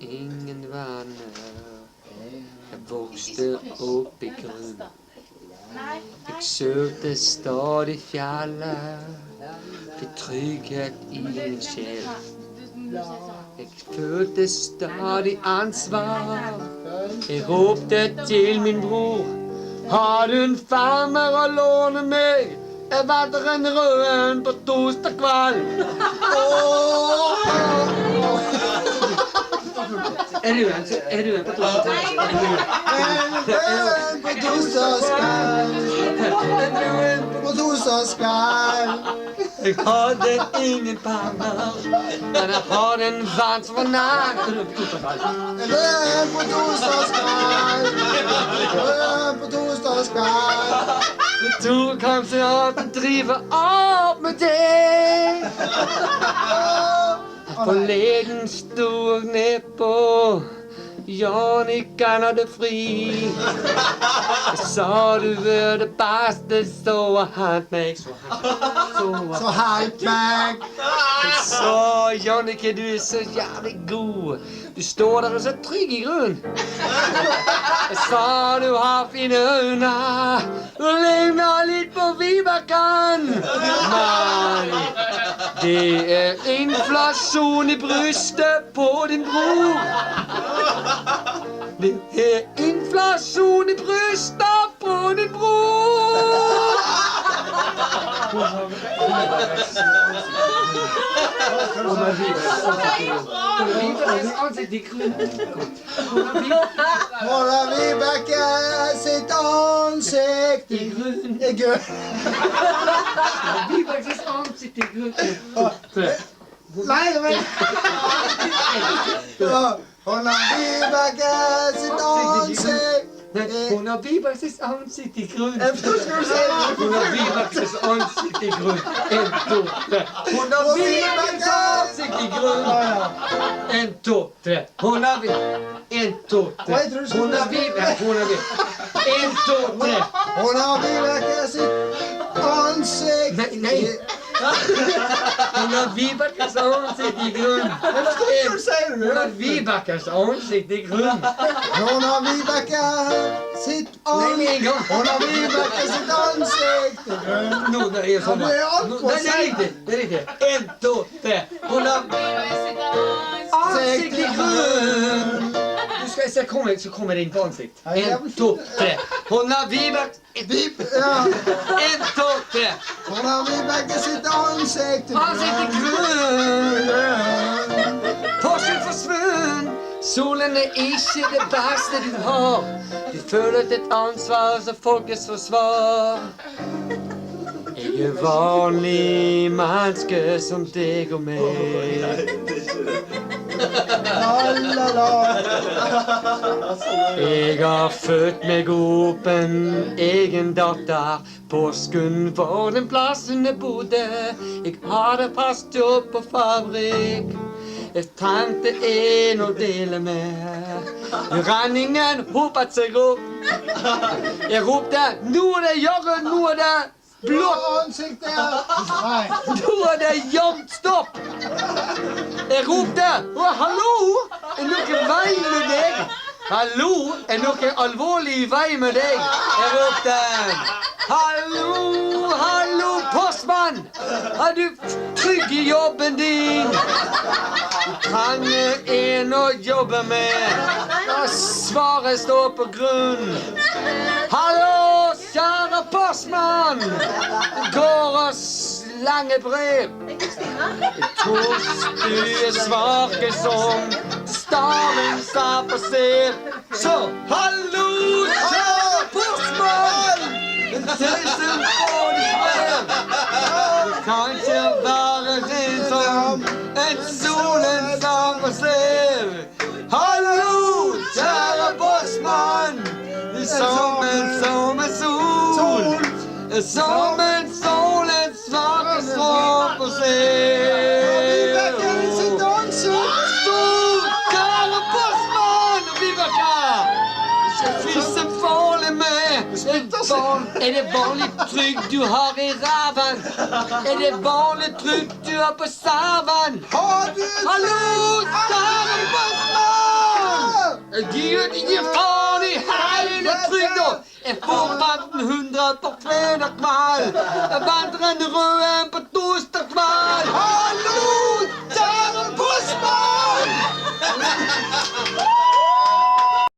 ingen venner. Jeg vokste opp i grunn. Jeg søkte stadig fjellet, fikk trygghet i min sjel. Jeg følte stadig ansvar. Jeg ropte til min bror. Har du en farmer å låne meg? Jeg vatter en rød på torsdag kveld. Er du en på torsdag kveld? På torsdag kveld. Jeg hadde ingen penger, men jeg hadde en venn som var nær. På torsdag kveld. Jeg tror kanskje at jeg driver opp med deg. Forleden sto jeg nedpå Jannikan hadde fri. Jeg sa du var det beste, så hent meg. Så hent meg. Jeg sa Jannicke, du er så jævlig god. Du står der og så trygg i grunn. Jeg sa du har fine øyne. Du ligner litt på Vibeken. Nei, det er inflasjon i brystet på din bror. Det er inflasjon i brystet på din bror. Mona Vibeke sitt ansikt i grunn. Vibekes ansikt i grunn. Nei, Mona Vibeke sitt ansikt. Hun har Vibekes ansikt i grunn. Hun har Vibekes ansikt i grunn. 1, 2, 3. Hun har Vibekes ansikt i grunn. 1, 2, 3. Hun har Vibekes. 1, 2, 3. Hun har Vibekes. 1, 2, 3. Hun har Vibeke sitt ansikt. Nei. Hun har Vibekes ansikt i grunn. Hun har Vibekes ansikt i grunn. Hun har Vibeke sitt ansikt. Hun har Vibeke sitt ansikt i grunn. Nå, det er sånn. Nei, det er riktig. 1, 2, 3. Hun har ansikt i grunn. Så kommer det inn på ansikt. 1, 2, 3. Hun har Vibekes. 1, 2, 3. Hun har Vibeke sitt ansikt i grunn. Porsgrunn forsvunn. Solen er ikke det beste du har. Du føler et ansvar som folkets forsvar. Jeg er vanlig menneske som deg og meg. Jeg har født meg opp en egen datter. Porsgrunn var den plassen jeg bodde. Jeg hadde fast jobb på fabrikk. Jeg trengte en å dele med. Regningen hopet seg opp. Jeg ropte, nå er det jaggen, nå er det blått ansiktet. nå er det jevnt stopp. Jeg ropte, hallo, er noe vei med deg? Hallo, er noe alvorlig i vei med deg? Jeg ropte, hallo, postmann, er du trygg i jobben din? Du trenger en å jobbe med, og svaret står på grunn. Hallo, kjære postmann, går og slenger brev. Jeg tror du er svake som staven sa på sted. Så, hallo, kjære postmann, en tusen brev. Du kan ikke være redd som en solen sa på sted. Hallo, kjære postmann, som en sol. Som en sol, en svake strå på sted. Stor, kjære postmann og Vibeke. Hvis en farlig med. Er det vanlig trygg du har i ræven? Er det vanlig trygg du har på serven? Hallo, kjære postmann! Givet ikke fra de hele trygder. Jeg får 1500 på fredag kveld. Jeg vandrer røde på torsdag kveld. Hallo!